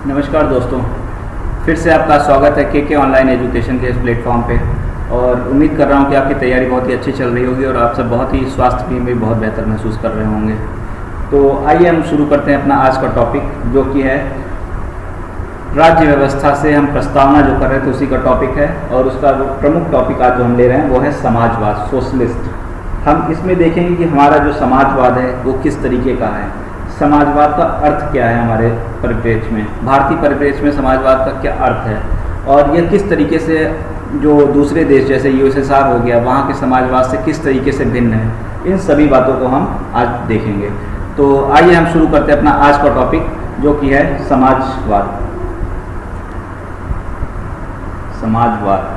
नमस्कार दोस्तों, फिर से आपका स्वागत है के ऑनलाइन एजुकेशन के इस प्लेटफॉर्म पे। और उम्मीद कर रहा हूँ कि आपकी तैयारी बहुत ही अच्छी चल रही होगी और आप सब बहुत ही स्वास्थ्य में बहुत बेहतर महसूस कर रहे होंगे। तो आइए हम शुरू करते हैं अपना आज का टॉपिक, जो कि है राज्य व्यवस्था से हम प्रस्तावना जो कर रहे थे उसी का टॉपिक है। और उसका जो प्रमुख टॉपिक आज जो हम ले रहे हैं वो है समाजवाद, सोशलिस्ट। हम इसमें देखेंगे कि हमारा जो समाजवाद है वो किस तरीके का है, समाजवाद का अर्थ क्या है हमारे परिप्रेक्ष्य में, भारतीय परिप्रेक्ष्य में समाजवाद का क्या अर्थ है, और यह किस तरीके से जो दूसरे देश जैसे यूएसएसआर हो गया वहाँ के समाजवाद से किस तरीके से भिन्न है। इन सभी बातों को हम आज देखेंगे। तो आइए हम शुरू करते हैं अपना आज का टॉपिक, जो कि है समाजवाद। समाजवाद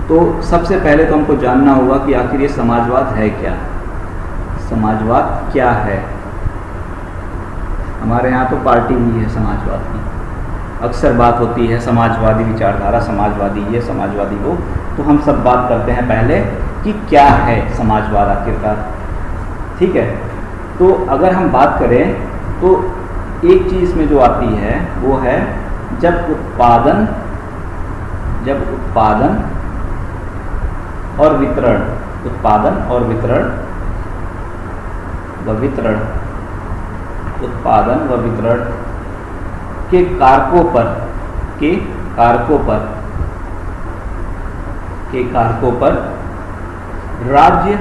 तो सबसे पहले तो हमको जानना होगा कि आखिर ये समाजवाद है क्या। समाजवाद क्या है? हमारे यहाँ तो पार्टी भी है समाजवाद की, अक्सर बात होती है समाजवादी विचारधारा, समाजवादी ये समाजवादी वो। तो हम सब बात करते हैं पहले कि क्या है समाजवाद आखिरकार। ठीक है, तो अगर हम बात करें तो एक चीज़ में जो आती है वो है जब उत्पादन और वितरण, उत्पादन और वितरण उत्पादन व वितरण के कारकों पर राज्य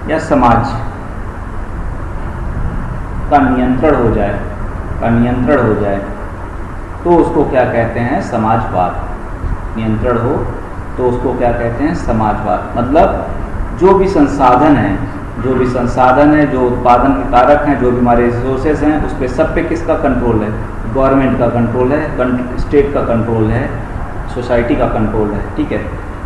या समाज का नियंत्रण हो जाए तो उसको क्या कहते हैं? समाजवाद। नियंत्रण हो तो उसको क्या कहते हैं? समाजवाद। मतलब जो भी संसाधन है, जो उत्पादन के कारक हैं, जो भी हमारे रिसोर्सेज हैं, उस पर सब पे किसका कंट्रोल है? गवर्नमेंट का कंट्रोल है, स्टेट का कंट्रोल है, सोसाइटी का कंट्रोल है। ठीक है,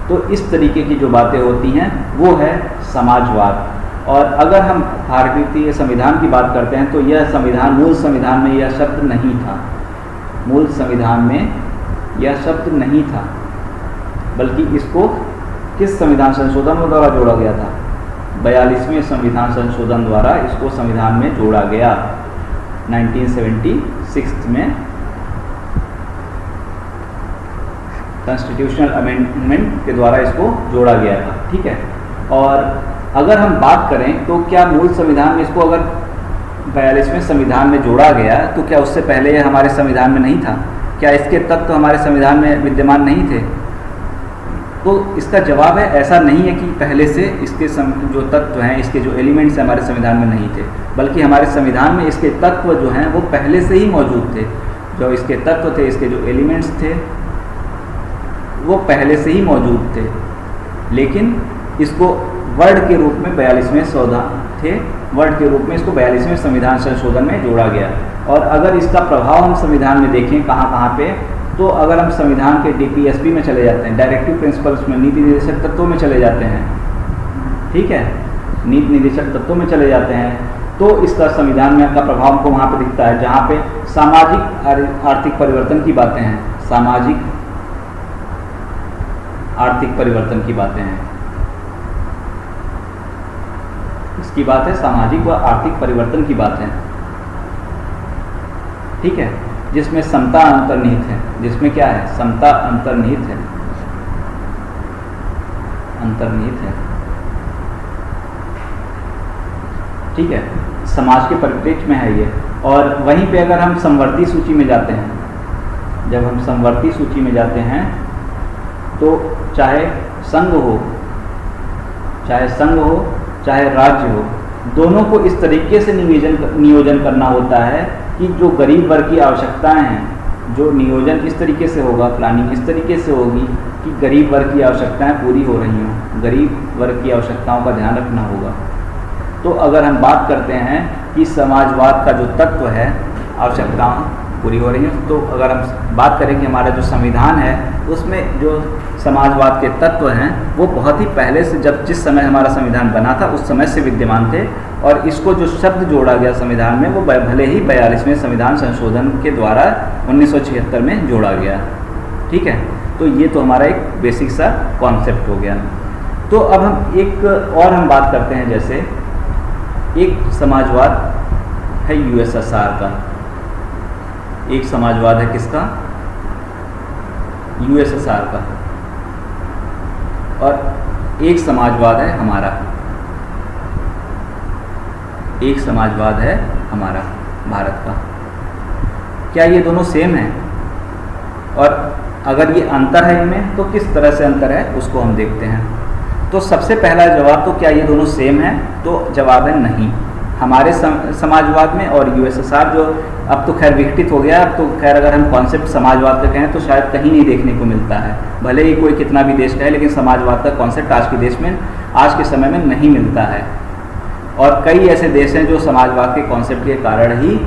तो इस तरीके की जो बातें होती हैं वो है समाजवाद। और अगर हम भारतीय संविधान की बात करते हैं तो यह संविधान, मूल संविधान में यह शब्द नहीं था। मूल संविधान में यह शब्द नहीं था, बल्कि इसको किस संविधान संशोधन द्वारा जोड़ा गया था? 42वें संविधान संशोधन द्वारा इसको संविधान में जोड़ा गया। 1976 में कॉन्स्टिट्यूशनल अमेंडमेंट के द्वारा इसको जोड़ा गया था। ठीक है, और अगर हम बात करें तो क्या मूल संविधान में इसको अगर 42वें संविधान में जोड़ा गया तो क्या उससे पहले यह हमारे संविधान में नहीं था? क्या इसके तत्व हमारे संविधान में विद्यमान नहीं थे? तो इसका जवाब है ऐसा नहीं है कि पहले से इसके जो तत्व हैं, इसके जो एलिमेंट्स हैं हमारे संविधान में नहीं थे, बल्कि हमारे संविधान में इसके तत्व जो हैं वो पहले से ही मौजूद थे। जो इसके तत्व थे, इसके जो एलिमेंट्स थे वो पहले से ही मौजूद थे, लेकिन इसको वर्ड के रूप में 42वें इसको 42वें संविधान संशोधन में जोड़ा गया। और अगर इसका प्रभाव हम संविधान में देखें कहाँ पे, तो अगर हम संविधान के DPSP में चले जाते हैं, डायरेक्टिव प्रिंसिपल्स में, नीति निर्देशक तत्वों में चले जाते हैं, ठीक है, नीति निर्देशक तत्वों में चले जाते हैं, तो इसका संविधान में का प्रभाव हमको वहाँ पे दिखता है, जहाँ पे सामाजिक आर्थिक परिवर्तन की बातें हैं। सामाजिक आर्थिक परिवर्तन की बातें हैं, इसकी बात है सामाजिक व आर्थिक परिवर्तन की बात है। ठीक है, जिसमें समता अंतर्निहित है, जिसमें क्या है? समता अंतर्निहित है। ठीक है, समाज के परिप्रेक्ष्य में है ये। और वहीं पे अगर हम समवर्ती सूची में जाते हैं, जब हम समवर्ती सूची में जाते हैं तो चाहे संघ हो चाहे राज्य हो, दोनों को इस तरीके से नियोजन करना होता है कि जो गरीब वर्ग की आवश्यकताएं हैं, जो नियोजन इस तरीके से होगा, प्लानिंग इस तरीके से होगी कि गरीब वर्ग की आवश्यकताएं पूरी हो रही हों, गरीब वर्ग की आवश्यकताओं का ध्यान रखना होगा। तो अगर हम बात करते हैं कि समाजवाद का जो तत्व है, आवश्यकताएं पूरी हो रही हैं, तो अगर हम बात करें कि हमारा जो संविधान है उसमें जो समाजवाद के तत्व हैं वो बहुत ही पहले से, जिस समय हमारा संविधान बना था उस समय से विद्यमान थे। और इसको जो शब्द जोड़ा गया संविधान में वो भले ही 42वें संविधान संशोधन के द्वारा 1976 में जोड़ा गया। ठीक है, तो ये तो हमारा एक बेसिक सा कॉन्सेप्ट हो गया। तो अब हम एक और हम बात करते हैं, जैसे एक समाजवाद है यूएसएसआर का, एक समाजवाद है किसका? यूएसएसआर का, और एक समाजवाद है हमारा, एक समाजवाद है हमारा भारत का। क्या ये दोनों सेम हैं? और अगर ये अंतर है इनमें तो किस तरह से अंतर है उसको हम देखते हैं। तो सबसे पहला जवाब तो क्या ये दोनों सेम है? तो जवाब है नहीं। हमारे समाजवाद में और यूएसएसआर जो अब तो खैर विघटित हो गया, अब तो खैर अगर हम कॉन्सेप्ट समाजवाद का कहें तो शायद कहीं नहीं देखने को मिलता है, भले ही कोई कितना भी देश का है, लेकिन समाजवाद का कॉन्सेप्ट आज के देश में, आज के समय में नहीं मिलता है। और कई ऐसे देश हैं जो समाजवाद के कॉन्सेप्ट के कारण ही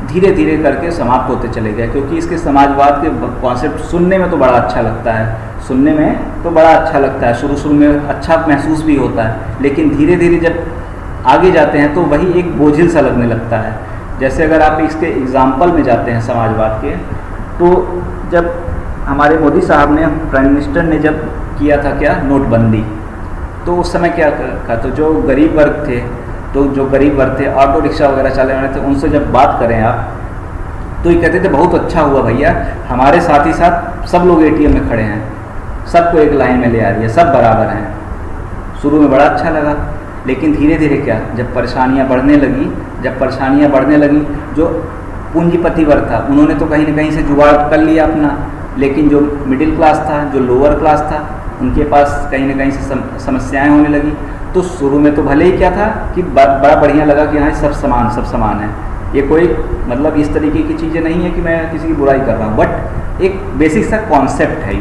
धीरे धीरे करके समाप्त होते चले गए, क्योंकि इसके समाजवाद के कॉन्सेप्ट सुनने में तो बड़ा अच्छा लगता है, सुनने में तो बड़ा अच्छा लगता है, शुरू में अच्छा महसूस भी होता है, लेकिन धीरे धीरे जब आगे जाते हैं तो वही एक बोझिल सा लगने लगता है। जैसे अगर आप इसके एग्जाम्पल में जाते हैं समाजवाद के, तो जब हमारे मोदी साहब ने, प्राइम मिनिस्टर ने जब किया था क्या, नोटबंदी, तो उस समय क्या था, तो जो गरीब वर्ग थे, तो जो गरीब वर्ग थे, ऑटो रिक्शा वगैरह चलाने वाले थे, उनसे जब बात करें आप तो ये कहते थे बहुत अच्छा हुआ भैया, हमारे साथ ही साथ सब लोग एटीएम में खड़े हैं, सबको एक लाइन में ले आ रही है, सब बराबर हैं। शुरू में बड़ा अच्छा लगा, लेकिन धीरे धीरे क्या, जब परेशानियां बढ़ने लगी, जो पूंजीपति वर्ग था उन्होंने तो कहीं ना कहीं से जुगाड़ कर लिया अपना, लेकिन जो मिडिल क्लास था, जो लोअर क्लास था, उनके पास कहीं ना कहीं से समस्याएं होने लगी। तो शुरू में तो भले ही क्या था कि बड़ा बढ़िया लगा कि हाँ सब समान है, ये कोई मतलब इस तरीके की चीज़ें नहीं है कि मैं किसी की बुराई कर रहा हूँ, बट एक बेसिक सा कॉन्सेप्ट है,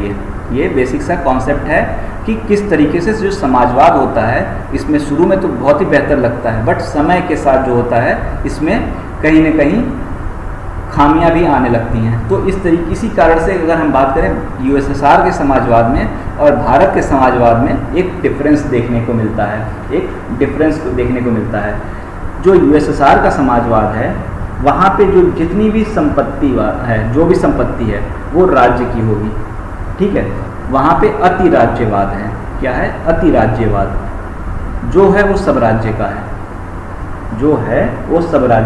ये बेसिक सा कॉन्सेप्ट है कि किस तरीके से जो समाजवाद होता है, इसमें शुरू में तो बहुत ही बेहतर लगता है, बट समय के साथ जो होता है इसमें कहीं ना कहीं खामियां भी आने लगती हैं। तो इसी कारण से अगर हम बात करें यूएसएसआर के समाजवाद में और भारत के समाजवाद में एक डिफरेंस देखने को मिलता है, जो यूएसएसआर का समाजवाद है वहाँ पे जो जितनी भी संपत्ति है, जो भी संपत्ति है वो राज्य की होगी, ठीक है। वहाँ पे अति राज्यवाद है। क्या है? अति राज्यवाद। जो है वो सब राज्य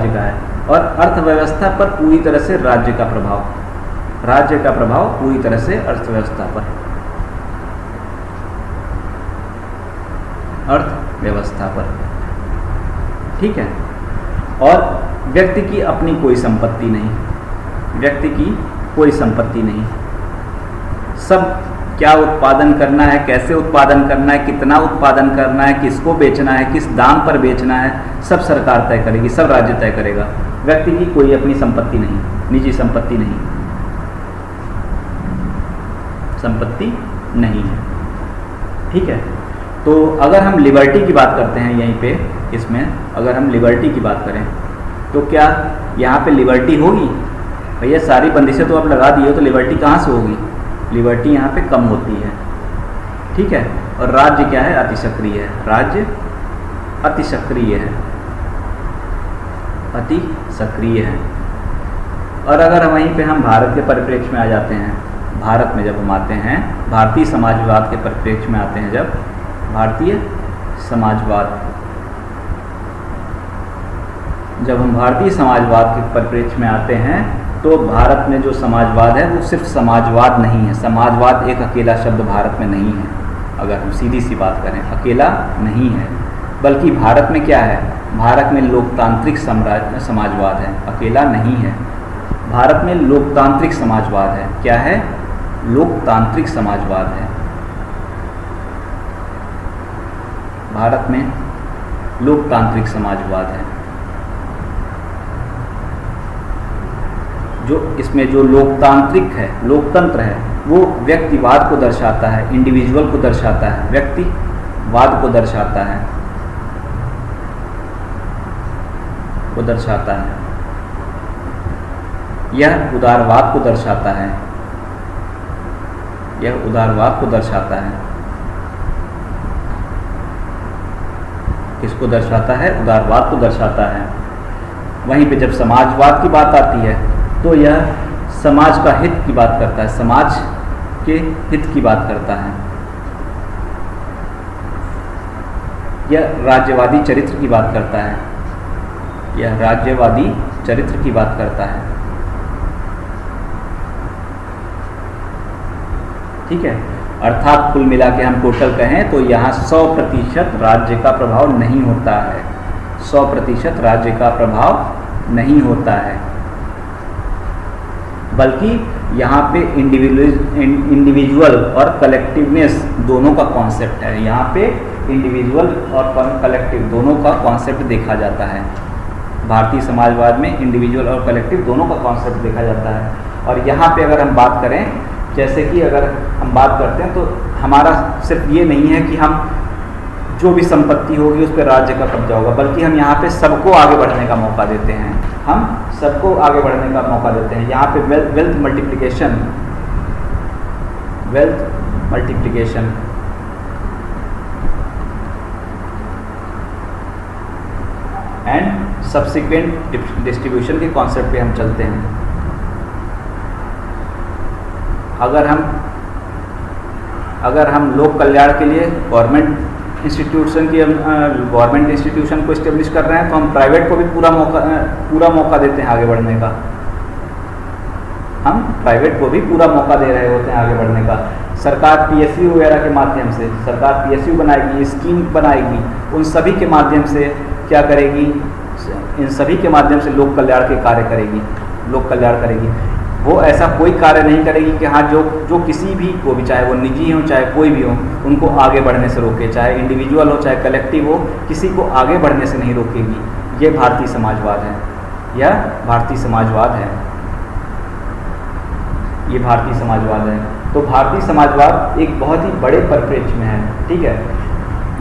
का है, और अर्थव्यवस्था पर पूरी तरह से राज्य का प्रभाव पूरी तरह से अर्थव्यवस्था पर, ठीक है। और व्यक्ति की अपनी कोई संपत्ति नहीं, सब क्या उत्पादन करना है, कैसे उत्पादन करना है, कितना उत्पादन करना है, किसको बेचना है, किस दाम पर बेचना है, सब सरकार तय करेगी, सब राज्य तय करेगा। व्यक्ति की कोई अपनी संपत्ति नहीं, निजी संपत्ति नहीं है, ठीक है। तो अगर हम लिबर्टी की बात करते हैं यहीं पे, इसमें अगर हम लिबर्टी की बात करें तो क्या यहाँ पे लिबर्टी होगी? भैया सारी बंदिशें तो आप लगा दी हो, तो लिबर्टी कहाँ से होगी? लिबर्टी यहाँ पे कम होती है, ठीक है। और राज्य क्या है? अति सक्रिय है। और अगर वहीं पे हम भारत के परिप्रेक्ष्य में आ जाते हैं, भारत में जब हम आते हैं, भारतीय समाजवाद के परिप्रेक्ष्य में आते हैं, जब हम भारतीय समाजवाद के परिप्रेक्ष्य में आते हैं, तो भारत में जो समाजवाद है वो सिर्फ समाजवाद नहीं है। समाजवाद एक अकेला शब्द भारत में नहीं है, अगर हम सीधी सी बात करें, अकेला नहीं है, बल्कि भारत में क्या है? भारत में लोकतांत्रिक समाजवाद है, अकेला नहीं है। भारत में लोकतांत्रिक समाजवाद है। क्या है? लोकतांत्रिक समाजवाद है। भारत में लोकतांत्रिक समाजवाद है। जो इसमें जो लोकतांत्रिक है, लोकतंत्र है, वो व्यक्तिवाद को दर्शाता है, इंडिविजुअल को दर्शाता है, व्यक्तिवाद को दर्शाता है, यह उदारवाद को दर्शाता है, किसको दर्शाता है? उदारवाद को दर्शाता है। वहीं पे जब समाजवाद की बात आती है तो यह समाज का हित की बात करता है, समाज के हित की बात करता है। यह राज्यवादी चरित्र की बात करता है, ठीक है। अर्थात कुल मिला के हम टोटल कहें तो यहाँ 100% राज्य का प्रभाव नहीं होता है, 100% राज्य का प्रभाव नहीं होता है, बल्कि यहाँ पे इंडिविजुअल और कलेक्टिवनेस दोनों का कॉन्सेप्ट है। यहाँ पे इंडिविजुअल और कलेक्टिव दोनों का कॉन्सेप्ट देखा जाता है। भारतीय समाजवाद में इंडिविजुअल और कलेक्टिव दोनों का कॉन्सेप्ट देखा जाता है। और यहाँ पे अगर हम बात करें, जैसे कि अगर हम बात करते हैं तो हमारा सिर्फ ये नहीं है कि हम जो भी संपत्ति होगी उस पर राज्य का कब्जा होगा, बल्कि हम यहाँ पे सबको आगे बढ़ने का मौका देते हैं, हम सबको आगे बढ़ने का मौका देते हैं। यहाँ पे wealth multiplication and subsequent distribution के कॉन्सेप्ट पे हम चलते हैं। अगर हम लोक कल्याण के लिए गवर्नमेंट इंस्टीट्यूशन को इस्टेब्लिश कर रहे हैं तो हम प्राइवेट को भी पूरा मौका देते हैं आगे बढ़ने का। हम प्राइवेट को भी पूरा मौका दे रहे होते हैं आगे बढ़ने का। सरकार पीएसयू वगैरह के माध्यम से, सरकार पीएसयू बनाएगी, स्कीम बनाएगी, उन सभी के माध्यम से क्या करेगी, इन सभी के माध्यम से लोक कल्याण के कार्य करेगी, लोक कल्याण करेगी। वो ऐसा कोई कार्य नहीं करेगी कि हाँ जो किसी भी को भी, चाहे वो निजी हो चाहे कोई भी हो, उनको आगे बढ़ने से रोके, चाहे इंडिविजुअल हो चाहे कलेक्टिव हो, किसी को आगे बढ़ने से नहीं रोकेगी। ये भारतीय समाजवाद है, यह भारतीय समाजवाद है, ये भारतीय समाजवाद है। तो भारतीय समाजवाद एक बहुत ही बड़े परिप्रेक्ष्य में है, ठीक है।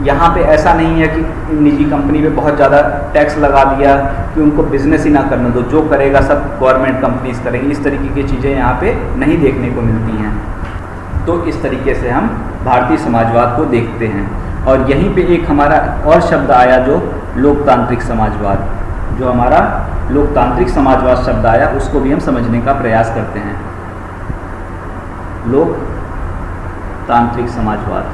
यहाँ पे ऐसा नहीं है कि निजी कंपनी पे बहुत ज़्यादा टैक्स लगा दिया कि उनको बिजनेस ही ना करने दो, जो करेगा सब गवर्नमेंट कंपनीज करेंगी, इस तरीके की चीज़ें यहाँ पे नहीं देखने को मिलती हैं। तो इस तरीके से हम भारतीय समाजवाद को देखते हैं। और यहीं पे एक हमारा और शब्द आया जो लोकतांत्रिक समाजवाद, जो हमारा लोकतांत्रिक समाजवाद शब्द आया उसको भी हम समझने का प्रयास करते हैं। लोकतांत्रिक समाजवाद,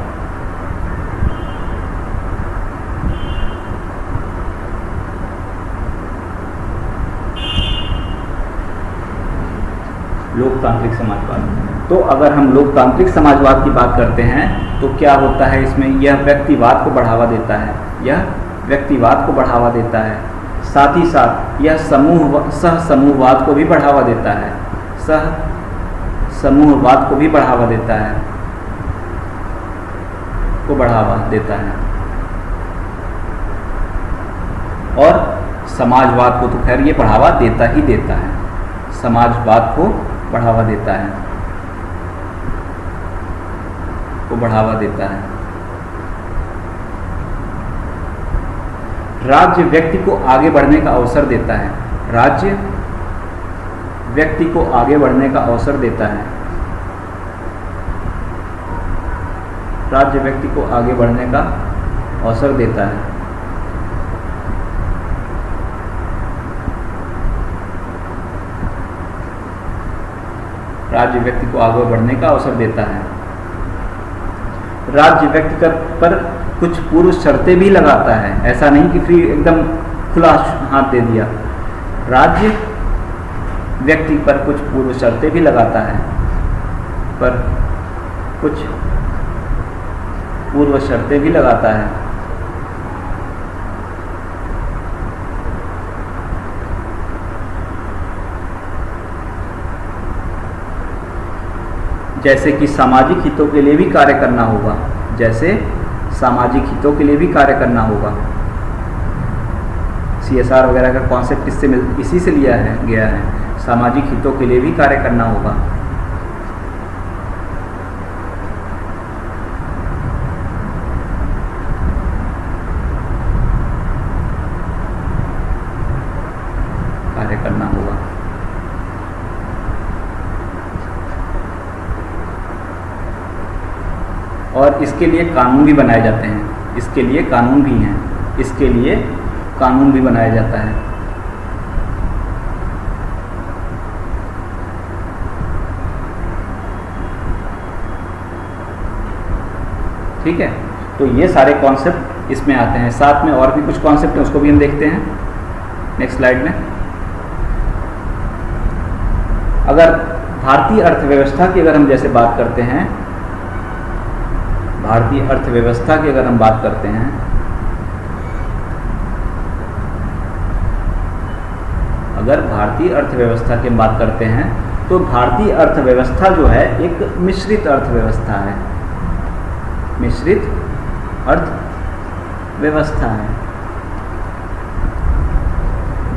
लोकतांत्रिक समाजवाद। तो अगर हम लोकतांत्रिक समाजवाद की बात करते हैं तो क्या होता है इसमें, यह व्यक्तिवाद को बढ़ावा देता है, यह व्यक्तिवाद को बढ़ावा देता है। साथ ही साथ यह सह समूहवाद को भी बढ़ावा देता है, सह समूहवाद को भी बढ़ावा देता है, को बढ़ावा देता है। और समाजवाद को तो खैर ये बढ़ावा देता ही देता है, समाजवाद को बढ़ावा देता है, को बढ़ावा देता है। राज्य व्यक्ति को आगे बढ़ने का अवसर देता है, राज्य व्यक्ति को आगे बढ़ने का अवसर देता है, राज्य व्यक्ति को आगे बढ़ने का अवसर देता है। राज्य व्यक्ति को आगे बढ़ने का अवसर देता है। राज्य व्यक्ति पर कुछ पूर्व शर्तें भी लगाता है, ऐसा नहीं कि फ्री एकदम खुला हाथ दे दिया। राज्य व्यक्ति पर कुछ पूर्व शर्तें भी लगाता है, पर कुछ पूर्व शर्तें भी लगाता है। जैसे कि सामाजिक हितों के लिए भी कार्य करना होगा, जैसे सामाजिक हितों के लिए भी कार्य करना होगा। CSR वगैरह का कॉन्सेप्ट इसी से लिया गया है, सामाजिक हितों के लिए भी कार्य करना होगा। कार्य करना होगा। और इसके लिए कानून भी बनाए जाते हैं, इसके लिए कानून भी हैं, इसके लिए कानून भी बनाया जाता है। ठीक है, तो ये सारे कॉन्सेप्ट इसमें आते हैं। साथ में और भी कुछ कॉन्सेप्ट हैं, उसको भी हम देखते हैं नेक्स्ट स्लाइड में। अगर भारतीय अर्थव्यवस्था की अगर हम जैसे बात करते हैं भारतीय अर्थव्यवस्था की अगर हम बात करते हैं, अगर भारतीय अर्थव्यवस्था की बात करते हैं तो भारतीय अर्थव्यवस्था जो है एक मिश्रित अर्थव्यवस्था है, मिश्रित अर्थव्यवस्था है,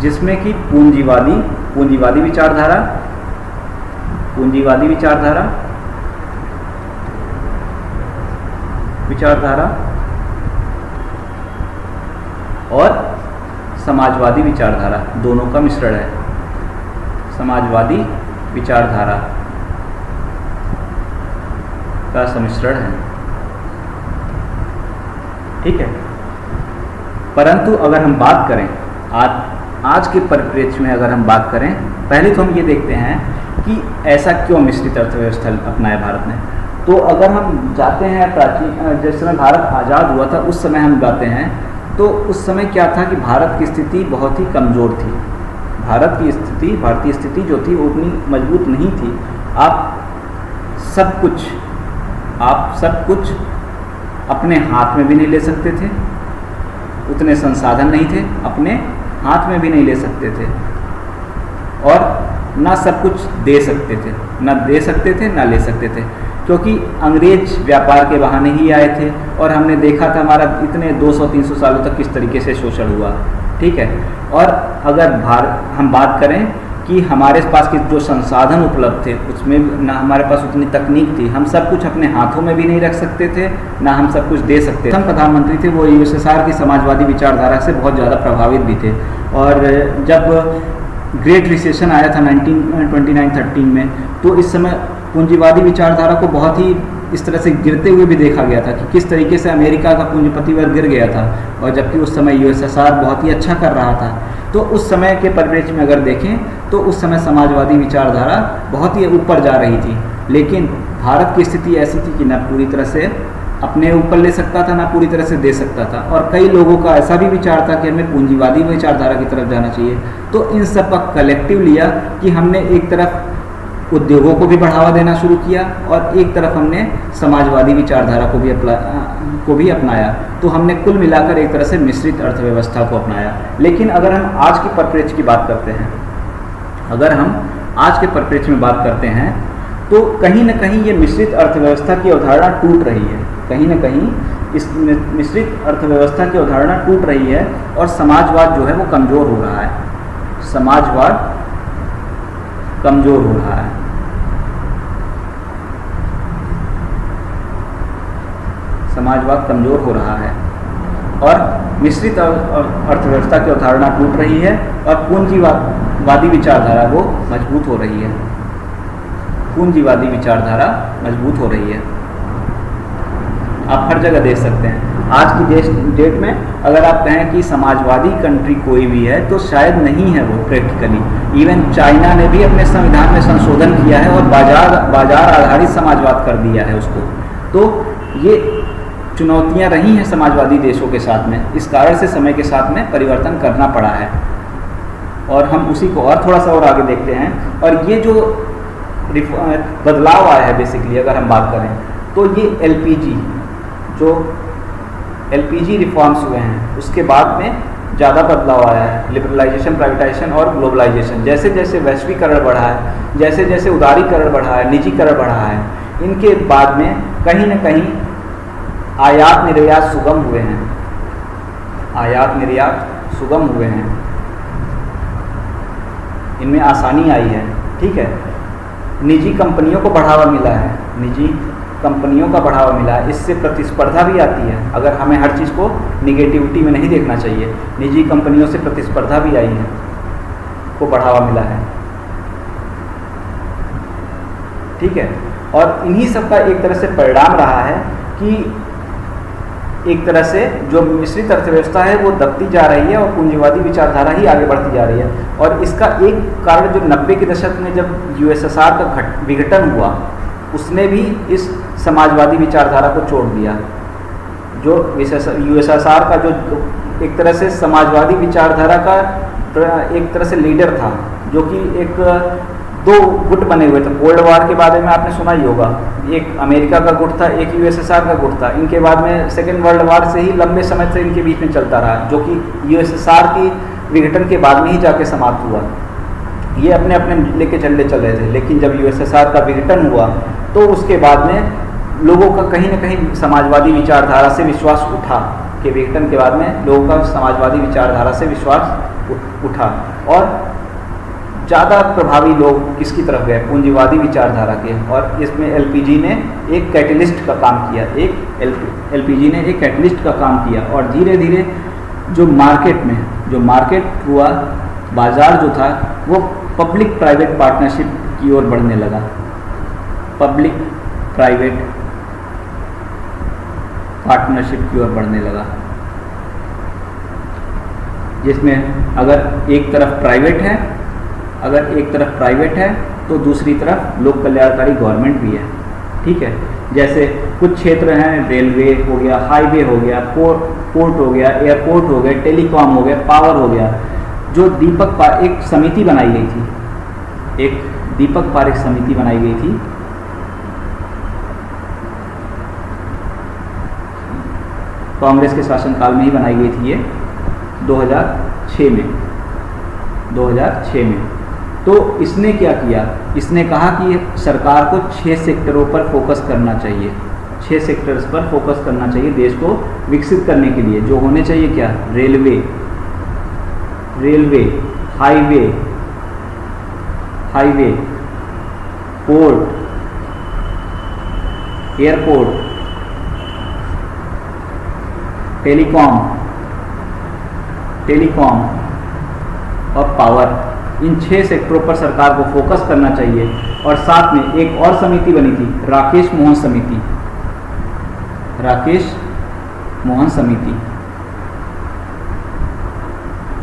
जिसमें कि पूंजीवादी विचारधारा और समाजवादी विचारधारा दोनों का मिश्रण है, समाजवादी विचारधारा का सम्मिश्रण है, ठीक है। परंतु अगर हम बात करें आज के परिप्रेक्ष्य में, अगर हम बात करें, पहले तो हम ये देखते हैं कि ऐसा क्यों मिश्रित अर्थव्यवस्था अपनाया भारत ने। तो अगर हम जाते हैं प्राचीन, जिस समय भारत आज़ाद हुआ था उस समय हम जाते हैं, तो उस समय क्या था कि भारत की स्थिति बहुत ही कमज़ोर थी। भारतीय स्थिति जो थी वो उतनी मजबूत नहीं थी। आप सब कुछ अपने हाथ में भी नहीं ले सकते थे, उतने संसाधन नहीं थे, अपने हाथ में भी नहीं ले सकते थे, और ना सब कुछ दे सकते थे, ना ले सकते थे, क्योंकि अंग्रेज व्यापार के बहाने ही आए थे। और हमने देखा था हमारा इतने 200-300 सालों तक किस तरीके से शोषण हुआ, ठीक है। और अगर हम बात करें कि हमारे पास के जो संसाधन उपलब्ध थे उसमें ना हमारे पास उतनी तकनीक थी, हम सब कुछ अपने हाथों में भी नहीं रख सकते थे, ना हम सब कुछ दे सकते थे। हम प्रधानमंत्री थे वो यूएसएसआर की समाजवादी विचारधारा से बहुत ज़्यादा प्रभावित भी थे। और जब ग्रेट रिसेशन आया था 1929-30 में, तो इस समय पूंजीवादी विचारधारा को बहुत ही इस तरह से गिरते हुए भी देखा गया था कि किस तरीके से अमेरिका का पूंजीपति वर्ग गिर गया था, और जबकि उस समय यूएसएसआर बहुत ही अच्छा कर रहा था। तो उस समय के परिप्रेक्ष्य में अगर देखें तो उस समय समाजवादी विचारधारा बहुत ही ऊपर जा रही थी, लेकिन भारत की स्थिति ऐसी थी कि न पूरी तरह से अपने ऊपर ले सकता था, ना पूरी तरह से दे सकता था। और कई लोगों का ऐसा भी विचार था कि हमें पूंजीवादी विचारधारा की तरफ जाना चाहिए। तो इन सब का कलेक्टिव लिया कि हमने एक तरफ उद्योगों को भी बढ़ावा देना शुरू किया और एक तरफ हमने समाजवादी विचारधारा को भी अपनाया। तो हमने कुल मिलाकर एक तरह से मिश्रित अर्थव्यवस्था को अपनाया। लेकिन अगर हम आज के परिप्रेक्ष्य की बात करते हैं, में बात करते हैं, तो कहीं ना कहीं ये मिश्रित अर्थव्यवस्था की अवधारणा टूट रही है। कहीं ना कहीं इस मिश्रित अर्थव्यवस्था की अवधारणा टूट रही है और समाजवाद जो है वो कमज़ोर हो रहा है। समाजवाद कमज़ोर हो रहा है। समाजवाद कमज़ोर हो रहा है और मिश्रित अर्थव्यवस्था की अवधारणा टूट रही है और पूंजीवादी विचारधारा वो मजबूत हो रही है। पूंजीवादी विचारधारा मजबूत हो रही है। आप हर जगह देख सकते हैं आज की डेट में, अगर आप कहें कि समाजवादी कंट्री कोई भी है तो शायद नहीं है वो प्रैक्टिकली। इवन चाइना ने भी अपने संविधान में संशोधन किया है और बाजार आधारित समाजवाद कर दिया है उसको। तो ये चुनौतियां रही हैं समाजवादी देशों के साथ में, इस कारण से समय के साथ में परिवर्तन करना पड़ा है। और हम उसी को और थोड़ा सा और आगे देखते हैं। और ये जो बदलाव आया है बेसिकली अगर हम बात करें तो ये एलपीजी रिफॉर्म्स हुए हैं, उसके बाद में ज़्यादा बदलाव आया है। लिबरलाइजेशन, प्राइवेटाइजेशन और ग्लोबलाइजेशन, जैसे जैसे वैश्वीकरण बढ़ा है, जैसे जैसे उदारीकरण बढ़ा है, निजीकरण बढ़ा है, इनके बाद में कहीं ना कहीं आयात निर्यात सुगम हुए हैं। आयात निर्यात सुगम हुए हैं, इनमें आसानी आई है, ठीक है। निजी कंपनियों को बढ़ावा मिला है, इससे प्रतिस्पर्धा भी आती है। अगर हमें हर चीज़ को निगेटिविटी में नहीं देखना चाहिए, निजी कंपनियों से प्रतिस्पर्धा भी आई है, को बढ़ावा मिला है, ठीक है। और इन्हीं सब का एक तरह से परिणाम रहा है कि एक तरह से जो मिश्रित अर्थव्यवस्था है वो दबती जा रही है और पूंजीवादी विचारधारा ही आगे बढ़ती जा रही है। और इसका एक कारण जो 90 के दशक में जब यूएसएसआर का विघटन हुआ, उसने भी इस समाजवादी विचारधारा को छोड़ दिया। जो यूएसएसआर का जो एक तरह से समाजवादी विचारधारा का एक तरह से लीडर था, जो कि एक दो गुट बने हुए थे। कोल्ड वार के बारे में आपने सुना ही होगा, एक अमेरिका का गुट था, एक यूएसएसआर का गुट था। इनके बाद में सेकेंड वर्ल्ड वार से ही लंबे समय से इनके बीच में चलता रहा, जो कि यूएसएसआर की विघटन के बाद में ही जाके समाप्त हुआ। ये अपने अपने लेके झंडे चल रहे थे, लेकिन जब यूएसएसआर का विघटन हुआ तो उसके बाद में लोगों का कहीं ना कहीं समाजवादी विचारधारा से विश्वास उठा, कि विघटन के बाद में लोगों का समाजवादी विचारधारा से विश्वास उठा और ज़्यादा प्रभावी लोग किसकी तरफ गए, पूंजीवादी विचारधारा के। और इसमें एलपीजी ने एक कैटलिस्ट का काम किया, एलपीजी ने एक कैटलिस्ट का काम किया। और धीरे धीरे जो मार्केट हुआ, बाजार जो था, वो पब्लिक प्राइवेट पार्टनरशिप की ओर बढ़ने लगा। पब्लिक प्राइवेट पार्टनरशिप की ओर बढ़ने लगा, जिसमें अगर एक तरफ प्राइवेट है तो दूसरी तरफ लोक कल्याणकारी गवर्नमेंट भी है। ठीक है, जैसे कुछ क्षेत्र हैं, रेलवे हो गया, हाईवे हो गया, पोर्ट हो गया, एयरपोर्ट हो गया, टेलीकॉम हो गया, पावर हो गया। जो एक समिति बनाई गई थी, एक दीपक पारेख समिति बनाई गई थी, कांग्रेस के शासनकाल में ही बनाई गई थी ये 2006 में। तो इसने क्या किया, इसने कहा कि सरकार को 6 सेक्टरों पर फोकस करना चाहिए, 6 सेक्टर्स पर फोकस करना चाहिए देश को विकसित करने के लिए, जो होने चाहिए क्या, railway, highway, port, airport, telecom और पावर। इन 6 सेक्टरों पर सरकार को फोकस करना चाहिए। और साथ में एक और समिति बनी थी, राकेश मोहन समिति।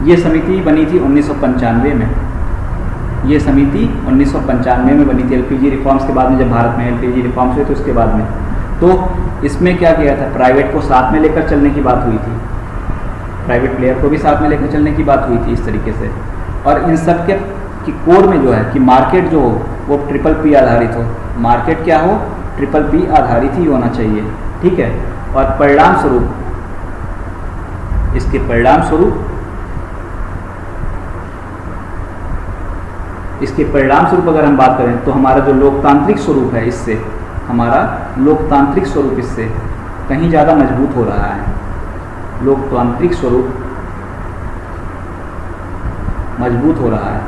ये समिति बनी थी 1995 में। ये समिति 1995 में बनी थी, एलपीजी रिफॉर्म्स के बाद में, जब भारत में एलपीजी रिफॉर्म्स हुए तो उसके बाद में। तो इसमें क्या किया था, प्राइवेट को साथ में लेकर चलने की बात हुई थी, प्राइवेट प्लेयर को भी साथ में लेकर चलने की बात हुई थी इस तरीके से। और इन सब के कोर में जो है कि मार्केट जो हो वो PPP आधारित हो, मार्केट क्या हो, PPP आधारित ही होना चाहिए। ठीक है, और इसके परिणाम स्वरूप अगर हम बात करें तो हमारा जो लोकतांत्रिक स्वरूप है, हमारा लोकतांत्रिक स्वरूप इससे कहीं ज़्यादा मजबूत हो रहा है। लोकतांत्रिक स्वरूप मजबूत हो रहा है।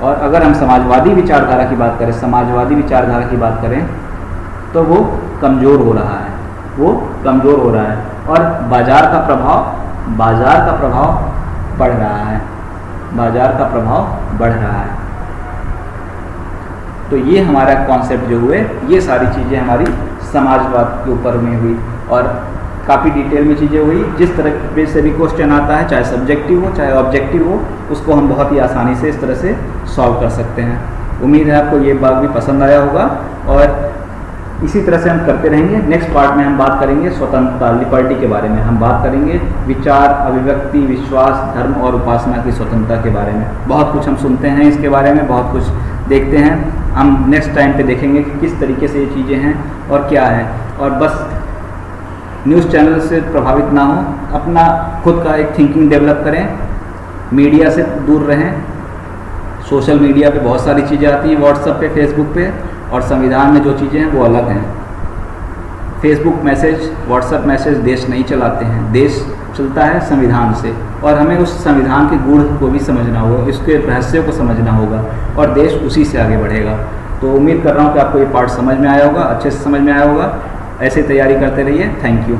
और अगर हम समाजवादी विचारधारा की बात करें तो वो कमज़ोर हो रहा है। और बाजार का प्रभाव बढ़ रहा है। तो ये हमारा कॉन्सेप्ट जो हुए, ये सारी चीज़ें हमारी समाजवाद के ऊपर में हुई और काफ़ी डिटेल में चीज़ें हुई। जिस तरह से भी क्वेश्चन आता है, चाहे सब्जेक्टिव हो चाहे ऑब्जेक्टिव हो, उसको हम बहुत ही आसानी से इस तरह से सॉल्व कर सकते हैं। उम्मीद है आपको ये बात भी पसंद आया होगा और इसी तरह से हम करते रहेंगे। नेक्स्ट पार्ट में हम बात करेंगे स्वतंत्रता, लिबर्टी के बारे में। हम बात करेंगे विचार, अभिव्यक्ति, विश्वास, धर्म और उपासना की स्वतंत्रता के बारे में। बहुत कुछ हम सुनते हैं इसके बारे में, बहुत कुछ देखते हैं। हम नेक्स्ट टाइम पे देखेंगे कि किस तरीके से ये चीज़ें हैं और क्या है। और बस न्यूज़ चैनल से प्रभावित ना हो, अपना खुद का एक थिंकिंग डेवलप करें, मीडिया से दूर रहें। सोशल मीडिया पे बहुत सारी चीज़ें आती हैं, व्हाट्सएप पे, फेसबुक पे, और संविधान में जो चीज़ें हैं वो अलग हैं। फेसबुक मैसेज, व्हाट्सएप मैसेज देश नहीं चलाते हैं, देश चलता है संविधान से। और हमें उस संविधान के गुण को भी समझना होगा, इसके रहस्यों को समझना होगा और देश उसी से आगे बढ़ेगा। तो उम्मीद कर रहा हूँ कि आपको ये पार्ट समझ में आया होगा, अच्छे से समझ में आया होगा। ऐसे तैयारी करते रहिए। Thank you.